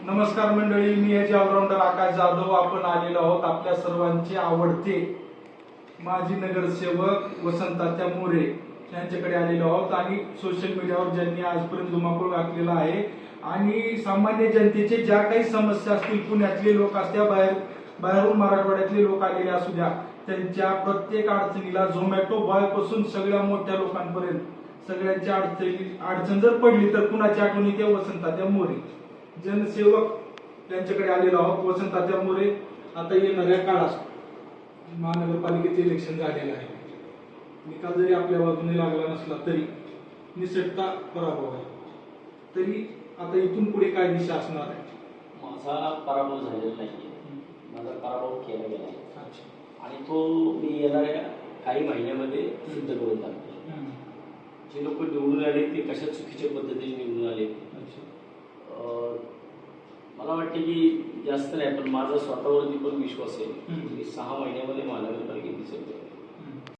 नमस्कार मंडळी, मी हे ऑलराऊंडर आकाश जाधव. आपण आलेलो आहोत आपल्या सर्वांचे आवडते माजी नगरसेवक वसंतात्या मोरे यांच्याकडे आलेलो आहोत आणि सोशल मीडियावर ज्यांनी आजपर्यंत धुमाकूळ घातलेला आहे आणि सामान्य जनतेचे ज्या काही समस्या असतील, पुण्यातले लोक असत्या, बाहेरून मराठवाड्यातले लोक आलेले असू द्या, त्यांच्या प्रत्येक अडचणीला झोमॅटो बॉय पासून सगळ्या मोठ्या लोकांपर्यंत सगळ्यांच्या अडचण जर पडली तर कुणाची आठवण येते? वसंतात्या मोरे जनसेवक त्यांच्याकडे आलेलो आहोत. वसंतात्या मोरे आता येणाऱ्या काळात महानगरपालिकेचे इलेक्शन झालेलं आहे. निकाल जरी आपल्या बाजूने लागला नसला तरी निसटता पराभव आहे. तरी आता इथून पुढे काय दिशा असणार आहे? माझा पराभव झालेला नाही, माझा पराभव केला गेला आहे आणि तो मी येणाऱ्या काही महिन्यामध्ये सिद्ध करून टाकतो. जे लोक निवडून आले ते कशा चुकीच्या पद्धतीने निवडून आले मला वाटते की जास्त नाही, पण माझा स्वतःवरती पण विश्वास आहे की 6 महिन्यामध्ये